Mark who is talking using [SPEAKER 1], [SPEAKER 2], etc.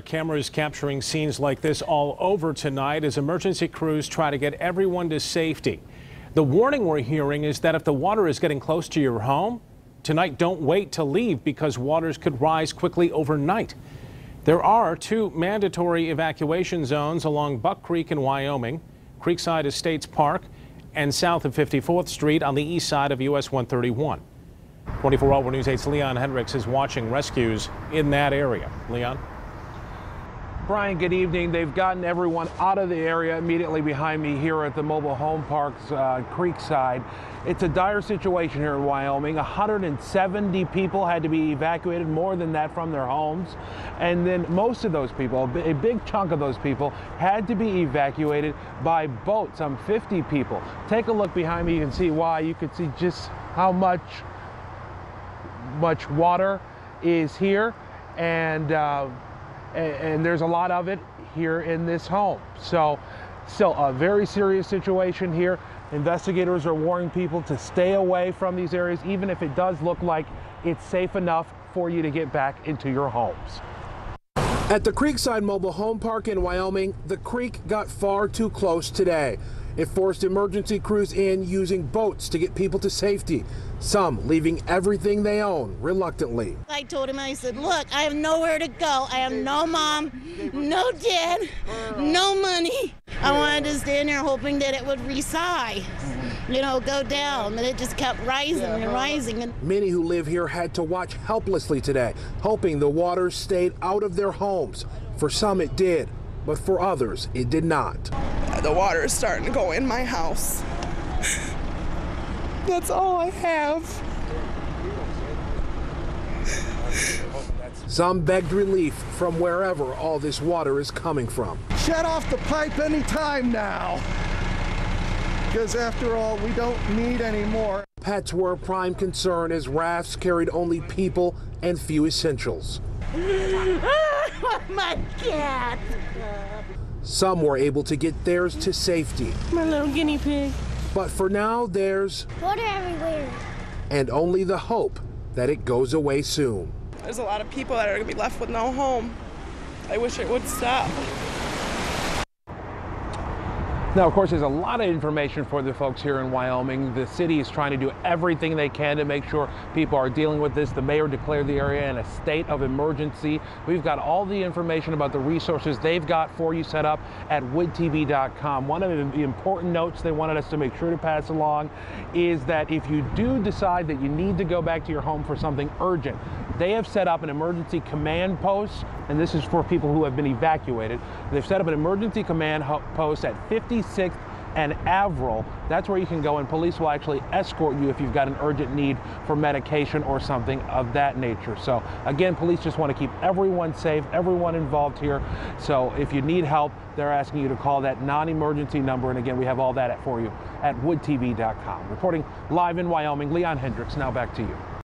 [SPEAKER 1] Cameras capturing scenes like this all over tonight as emergency crews try to get everyone to safety. The warning we're hearing is that if the water is getting close to your home tonight, don't wait to leave because waters could rise quickly overnight. There are 2 mandatory evacuation zones along Buck Creek in Wyoming, Creekside Estates Park, and south of 54th Street on the east side of US 131. 24-Hour News 8's Leon Hendricks is watching rescues in that area. Leon?
[SPEAKER 2] Brian, good evening. They've gotten everyone out of the area immediately behind me here at the mobile home park's Creekside. It's a dire situation here in Wyoming. 170 people had to be evacuated, more than that, from their homes. And then most of those people, a big chunk of those people, had to be evacuated by boat, some 50 people. Take a look behind me. You can see why. You can see just how much water is here, and there's a lot of it here in this home. So still a very serious situation here. Investigators are warning people to stay away from these areas, even if it does look like it's safe enough for you to get back into your homes. At the Creekside Mobile Home Park in Wyoming, the creek got far too close today. It forced emergency crews in using boats to get people to safety, some leaving everything they own reluctantly.
[SPEAKER 3] I told him, I said, look, I have nowhere to go. I have no mom, no dad, no money. I wanted to stand there hoping that it would reside, go down, but it just kept rising and rising.
[SPEAKER 2] Many who live here had to watch helplessly today, hoping the water stayed out of their homes. For some it did, but for others it did not.
[SPEAKER 4] The water is starting to go in my house. That's all I have.
[SPEAKER 2] Some begged relief from wherever all this water is coming from.
[SPEAKER 5] Shut off the pipe any time now, because after all, we don't need any more.
[SPEAKER 2] Pets were a prime concern as rafts carried only people and few essentials.
[SPEAKER 3] My cat.
[SPEAKER 2] Some were able to get theirs to safety.
[SPEAKER 3] My little guinea pig.
[SPEAKER 2] But for now, there's
[SPEAKER 6] water everywhere.
[SPEAKER 2] And only the hope that it goes away soon.
[SPEAKER 4] There's a lot of people that are going to be left with no home. I wish it would stop.
[SPEAKER 2] Now, of course, there's a lot of information for the folks here in Wyoming. The city is trying to do everything they can to make sure people are dealing with this. The mayor declared the area in a state of emergency. We've got all the information about the resources they've got for you set up at woodtv.com. One of the important notes they wanted us to make sure to pass along is that if you do decide that you need to go back to your home for something urgent, they have set up an emergency command post, and this is for people who have been evacuated. They've set up an emergency command post at 56th and Avril. That's where you can go, and police will actually escort you if you've got an urgent need for medication or something of that nature. So again, police just want to keep everyone safe, everyone involved here. So if you need help, they're asking you to call that non-emergency number. And again, we have all that for you at woodtv.com. Reporting live in Wyoming, Leon Hendricks. Now back to you.